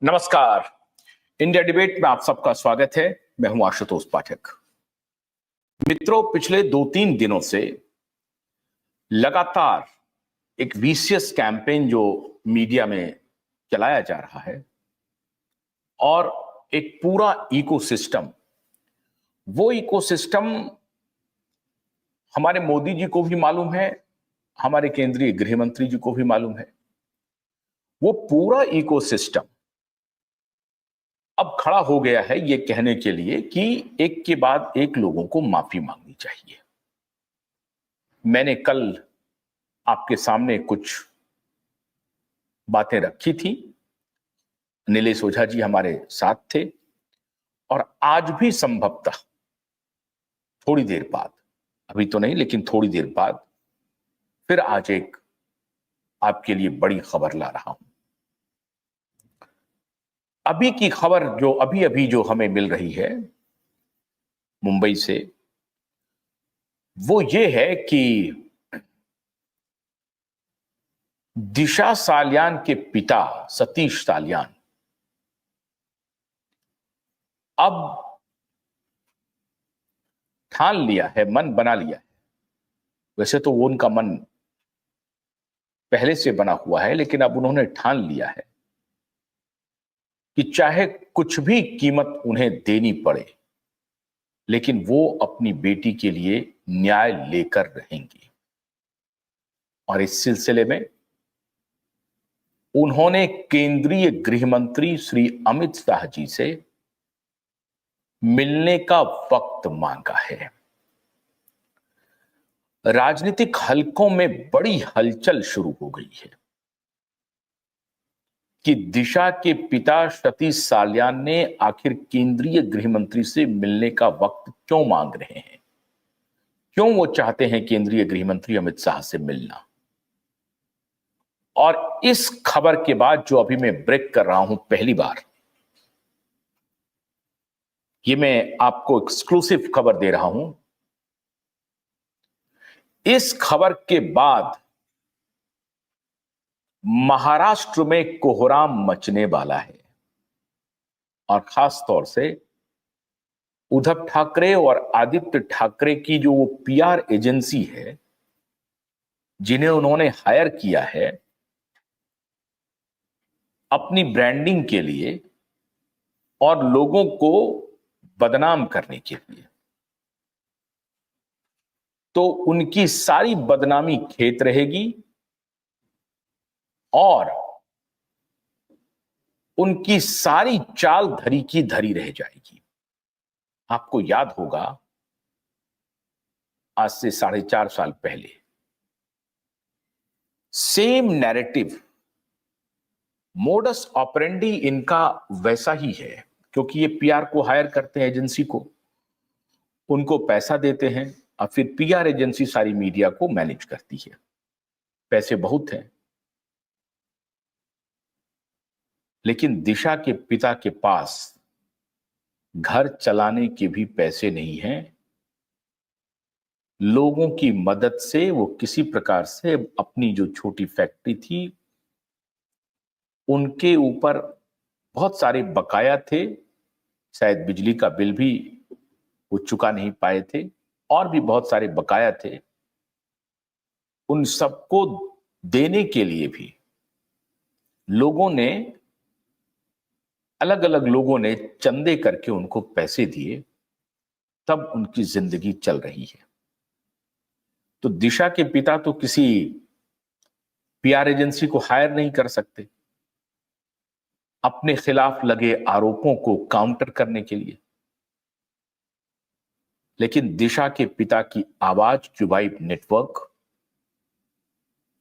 नमस्कार। India debate में आप सबका स्वागत है। मैं हूं आशुतोष पाठक। मित्रों, पिछले 2-3 दिनों से लगातार एक विशियस कैंपेन जो मीडिया में चलाया जा रहा है और एक पूरा इकोसिस्टम, वो इकोसिस्टम हमारे मोदी जी को भी मालूम है, हमारे केंद्रीय गृह मंत्री जी को भी मालूम है। वो पूरा इकोसिस्टम अब खड़ा हो गया है ये कहने के लिए कि एक के बाद एक लोगों को माफी मांगनी चाहिए। मैंने कल आपके सामने कुछ बातें रखी थी, नीलेश ओझा जी हमारे साथ थे और आज भी संभवतः थोड़ी देर बाद, अभी तो नहीं लेकिन थोड़ी देर बाद, फिर आज एक आपके लिए बड़ी खबर ला रहा हूं। अभी की खबर जो अभी जो हमें मिल रही है मुंबई से, वो ये है कि दिशा सालियान के पिता सतीश सालियान अब ठान लिया है, मन बना लिया है। वैसे तो वो उनका मन पहले से बना हुआ है, लेकिन अब उन्होंने ठान लिया है कि चाहे कुछ भी कीमत उन्हें देनी पड़े, लेकिन वो अपनी बेटी के लिए न्याय लेकर रहेंगी। और इस सिलसिले में उन्होंने केंद्रीय गृह मंत्री श्री अमित शाह जी से मिलने का वक्त मांगा है। राजनीतिक हलकों में बड़ी हलचल शुरू हो गई है कि दिशा के पिता सतीश सालियान ने आखिर केंद्रीय गृह मंत्री से मिलने का वक्त क्यों मांग रहे हैं, क्यों वो चाहते हैं केंद्रीय गृह मंत्री अमित शाह से मिलना। और इस खबर के बाद जो अभी मैं ब्रेक कर रहा हूं पहली बार, ये मैं आपको एक्सक्लूसिव खबर दे रहा हूं। इस खबर के बाद महाराष्ट्र में कोहराम मचने वाला है और खास तौर से उद्धव ठाकरे और आदित्य ठाकरे की जो वो पीआर एजेंसी है, जिन्हें उन्होंने हायर किया है अपनी ब्रांडिंग के लिए और लोगों को बदनाम करने के लिए, तो उनकी सारी बदनामी खेत रहेगी और उनकी सारी चाल धरी की धरी रह जाएगी। आपको याद होगा, आज से 4.5 साल पहले सेम नैरेटिव, मोडस ऑपरेंडी इनका वैसा ही है, क्योंकि ये पीआर को हायर करते हैं, एजेंसी को, उनको पैसा देते हैं और फिर पीआर एजेंसी सारी मीडिया को मैनेज करती है। पैसे बहुत हैं, लेकिन दिशा के पिता के पास घर चलाने के भी पैसे नहीं हैं। लोगों की मदद से वो किसी प्रकार से अपनी जो छोटी फैक्ट्री थी, उनके ऊपर बहुत सारे बकाया थे, शायद बिजली का बिल भी वो चुका नहीं पाए थे और भी बहुत सारे बकाया थे। उन सबको देने के लिए भी लोगों ने, अलग अलग लोगों ने चंदे करके उनको पैसे दिए, तब उनकी जिंदगी चल रही है। तो दिशा के पिता तो किसी पीआर एजेंसी को हायर नहीं कर सकते अपने खिलाफ लगे आरोपों को काउंटर करने के लिए, लेकिन दिशा के पिता की आवाज क्यूबाइट नेटवर्क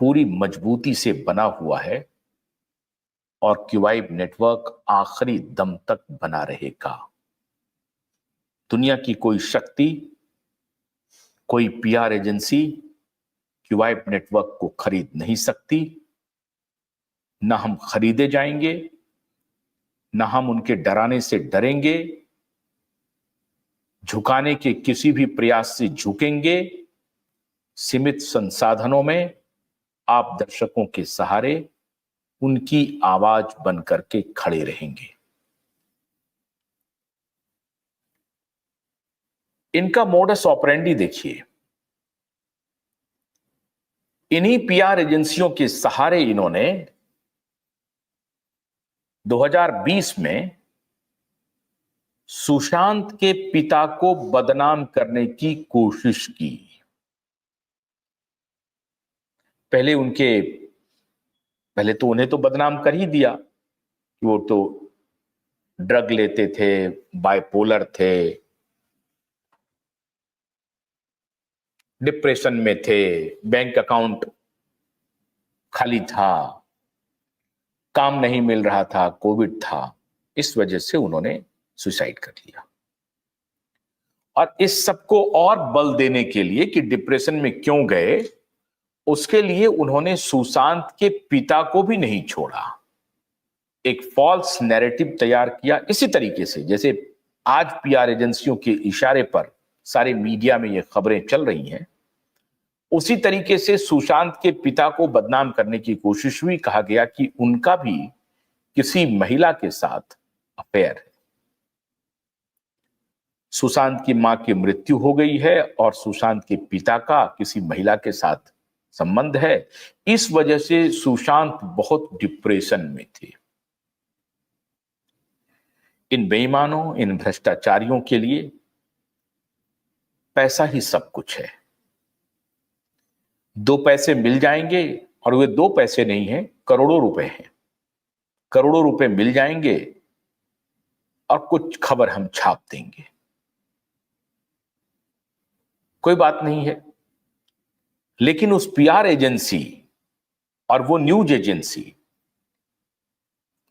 पूरी मजबूती से बना हुआ है और क्यूबाइट नेटवर्क आखिरी दम तक बना रहेगा। दुनिया की कोई शक्ति, कोई पीआर एजेंसी क्यूबाइट नेटवर्क को खरीद नहीं सकती। ना हम खरीदे जाएंगे, ना हम उनके डराने से डरेंगे, झुकाने के किसी भी प्रयास से झुकेंगे। सीमित संसाधनों में आप दर्शकों के सहारे उनकी आवाज बनकर के खड़े रहेंगे। इनका मोडस ऑपरेंडी देखिए, इन्हीं पीआर एजेंसियों के सहारे इन्होंने 2020 में सुशांत के पिता को बदनाम करने की कोशिश की। पहले तो उन्हें तो बदनाम कर ही दिया कि वो तो ड्रग लेते थे, बाइपोलर थे, डिप्रेशन में थे, बैंक अकाउंट खाली था, काम नहीं मिल रहा था, कोविड था, इस वजह से उन्होंने सुसाइड कर लिया। और इस सबको और बल देने के लिए कि डिप्रेशन में क्यों गए, उसके लिए उन्होंने सुशांत के पिता को भी नहीं छोड़ा। एक फॉल्स नैरेटिव तैयार किया, इसी तरीके से जैसे आज पीआर एजेंसियों के इशारे पर सारे मीडिया में ये खबरें चल रही हैं, उसी तरीके से सुशांत के पिता को बदनाम करने की कोशिश हुई। कहा गया कि उनका भी किसी महिला के साथ अफेयर है। सुशांत की मां की मृत्यु हो गई है और सुशांत के पिता का किसी महिला के साथ संबंध है। इस वजह से सुशांत बहुत डिप्रेशन में थे। इन बेईमानों, इन भ्रष्टाचारियों के लिए पैसा ही सब कुछ है। 2 पैसे मिल जाएंगे, और वे 2 पैसे नहीं हैं, करोड़ों रुपए हैं। करोड़ों रुपए मिल जाएंगे और कुछ खबर हम छाप देंगे, कोई बात नहीं है। लेकिन उस पीआर एजेंसी और वो न्यूज एजेंसी,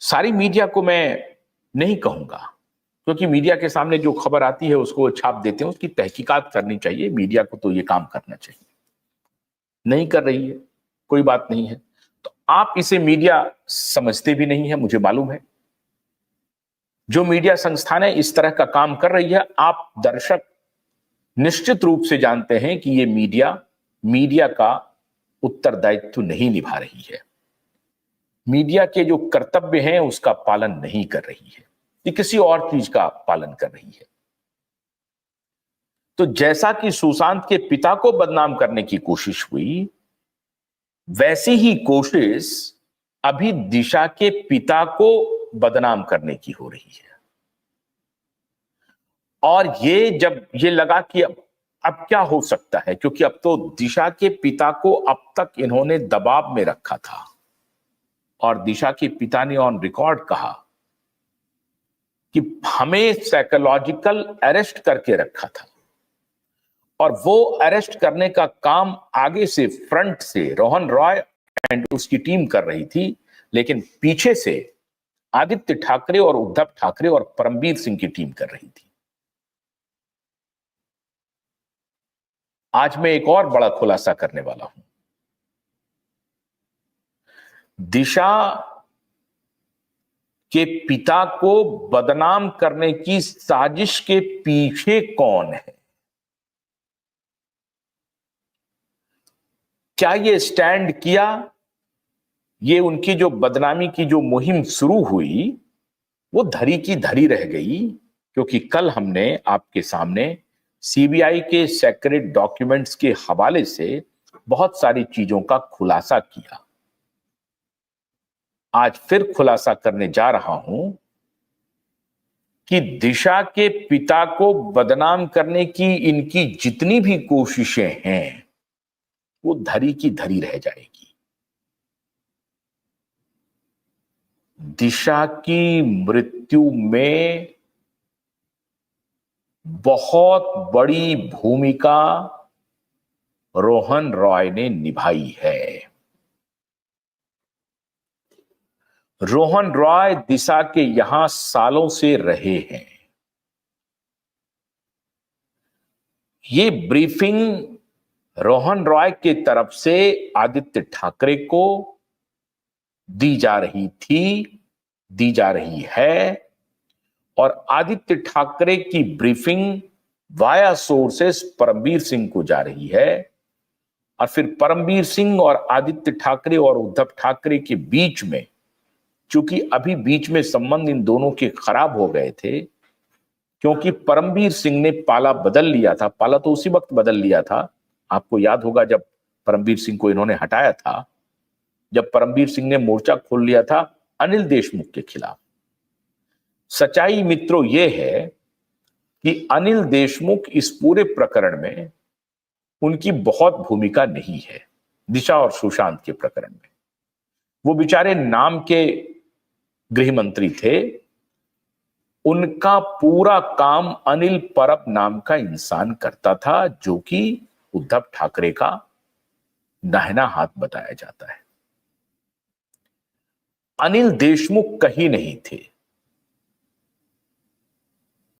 सारी मीडिया को मैं नहीं कहूंगा, क्योंकि मीडिया के सामने जो खबर आती है उसको छाप देते हैं, उसकी तहकीकात करनी चाहिए। मीडिया को तो ये काम करना चाहिए, नहीं कर रही है, कोई बात नहीं है। तो आप इसे मीडिया समझते भी नहीं है, मुझे मालूम है। जो मीडिया संस्थानें इस तरह का काम कर रही है, आप दर्शक निश्चित रूप से जानते हैं कि ये मीडिया का उत्तरदायित्व नहीं निभा रही है। मीडिया के जो कर्तव्य हैं उसका पालन नहीं कर रही है, ये किसी और चीज का पालन कर रही है। तो जैसा कि सुशांत के पिता को बदनाम करने की कोशिश हुई, वैसी ही कोशिश अभी दिशा के पिता को बदनाम करने की हो रही है। और ये जब ये लगा कि अब क्या हो सकता है, क्योंकि अब तो दिशा के पिता को अब तक इन्होंने दबाव में रखा था, और दिशा के पिता ने ऑन रिकॉर्ड कहा कि हमें साइकोलॉजिकल अरेस्ट करके रखा था, और वो अरेस्ट करने का काम आगे से, फ्रंट से रोहन रॉय एंड उसकी टीम कर रही थी, लेकिन पीछे से आदित्य ठाकरे और उद्धव ठाकरे और परमबीर सिंह की टीम कर रही थी। आज मैं एक और बड़ा खुलासा करने वाला हूं। दिशा के पिता को बदनाम करने की साजिश के पीछे कौन है? क्या ये स्टैंड किया, ये उनकी जो बदनामी की जो मुहिम शुरू हुई वो धरी की धरी रह गई? क्योंकि कल हमने आपके सामने सीबीआई के सेक्रेट डॉक्यूमेंट्स के हवाले से बहुत सारी चीजों का खुलासा किया। आज फिर खुलासा करने जा रहा हूं कि दिशा के पिता को बदनाम करने की इनकी जितनी भी कोशिशें हैं वो धरी की धरी रह जाएगी। दिशा की मृत्यु में बहुत बड़ी भूमिका रोहन रॉय ने निभाई है। रोहन रॉय दिशा के यहां सालों से रहे हैं। ये ब्रीफिंग रोहन रॉय के तरफ से आदित्य ठाकरे को दी जा रही थी, दी जा रही है, और आदित्य ठाकरे की briefing via sources Parambir Singh को जा रही है, और फिर परमबीर सिंह और आदित्य ठाकरे और उद्धव ठाकरे के बीच में चूंकि अभी बीच में संबंध इन दोनों के खराब हो गए थे, क्योंकि परमवीर सिंह ने पाला बदल लिया था। पाला तो उसी वक्त बदल लिया था, आपको याद होगा जब परमवीर सिंह को इन्होंने हटाया था, जब परमवीर सिंह ने मोर्चा खोल लिया था अनिल देशमुख के खिलाफ। सच्चाई मित्रों यह है कि अनिल देशमुख इस पूरे प्रकरण में उनकी बहुत भूमिका नहीं है। दिशा और सुशांत के प्रकरण में वो बेचारे नाम के गृह मंत्री थे, उनका पूरा काम अनिल परब नाम का इंसान करता था, जो कि उद्धव ठाकरे का दाहिना हाथ बताया जाता है। अनिल देशमुख कहीं नहीं थे।